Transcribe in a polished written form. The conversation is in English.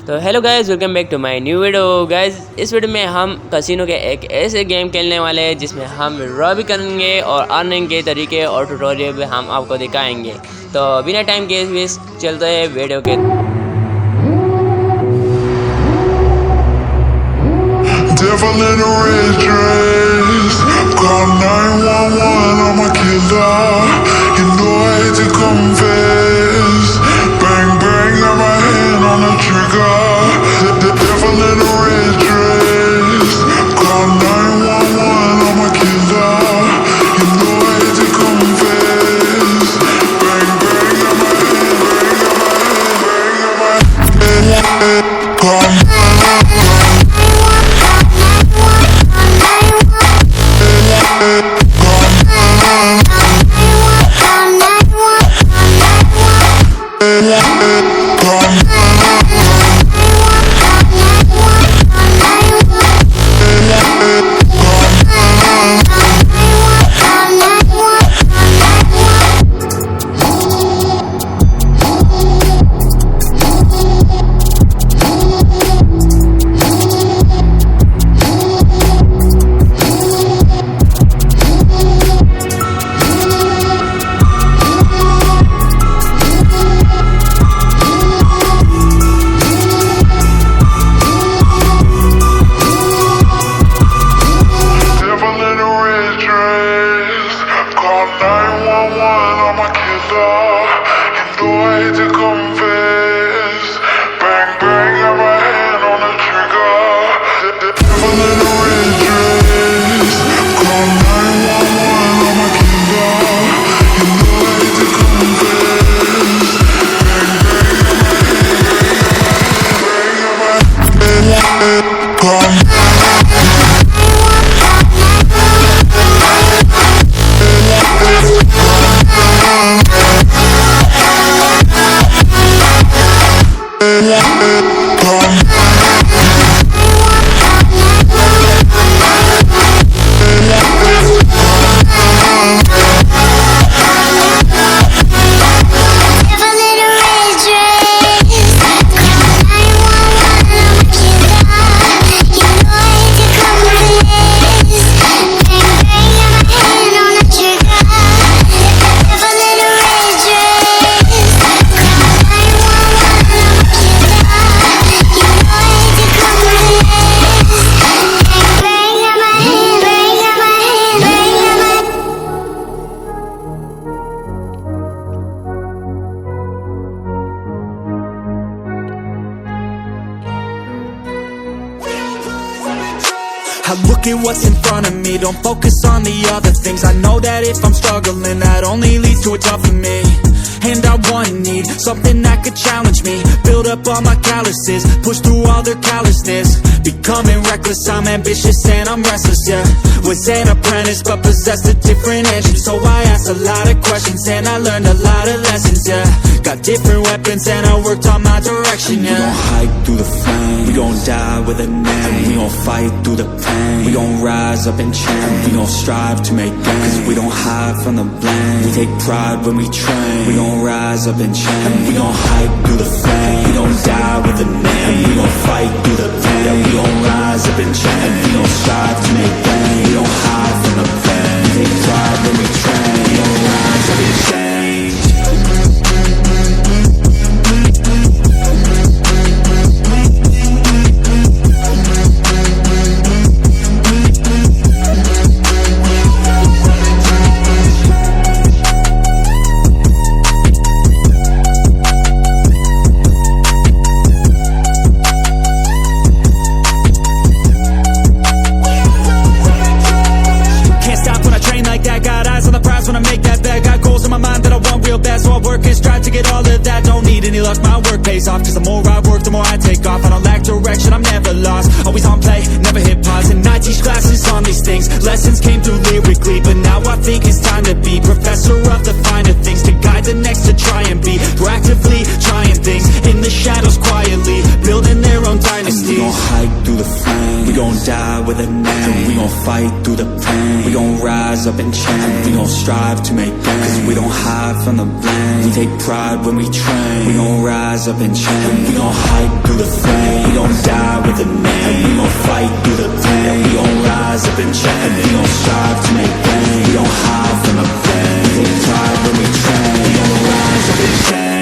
तो hello guys, welcome back to my new video. Guys, इस video में हम कसिनो के एक ऐसे गेम खेलने वाले हैं जिसमें हम रॉबी करेंगे और अर्निंग के तरीके और ट्यूटोरियल भी हम आपको दिखाएंगे। तो बिना टाइम के वेस्ट चलते हैं वीडियो के। I look at what's in front of me, don't focus on the other things. I know that if I'm struggling, that only leads to a tougher me. And I want and need something that could challenge me. Build up all my calluses, push through all their callousness. Becoming reckless, I'm ambitious and I'm restless, yeah. Was an apprentice but possessed a different engine. So I asked a lot of questions and I learned a lot of lessons, yeah. Got different weapons and I worked on my direction, yeah. We gon' hike through the flame, we gon' die with a name. We gon' fight through the pain, we gon' rise up and change. We gon' strive to make gains, cause we don't hide from the blame. We take pride when we train, we gon' rise up and change. We gon' hike through the flame, we gon' die with a name. We gon' fight through the pain, we gon' rise up and change. We gon' strive to make gains, we don't hide from the pain. We take pride when we train, we gon' rise up and change. When I make that bet, got goals in my mind that I want real bad, so I work and strive to get all of that. Don't need any luck, my work pays off, cause the more I work, the more I take off. I don't lack direction, I'm never lost, always on play, never hit pause. And I teach classes on these things, lessons came through lyrically, but now I think it's time to be professor of the finer things, to guide the next to try and be proactively trying things in the shadows quietly, building their own dynasty. And we gon' hike through the flame, we gon' die with a name. We gon' fight through the pain. We gon' rise up and change. We gon' strive to make gains. Cause we don't hide from the blame. We take pride when we train. We gon' rise up and change. We gon' hide through the flame. We gon' die with a name. We gon' fight through the pain. We gon' rise up and change. We gon' strive to make gains. We don't hide from the blame. We take pride when we train. We gon' rise up and change.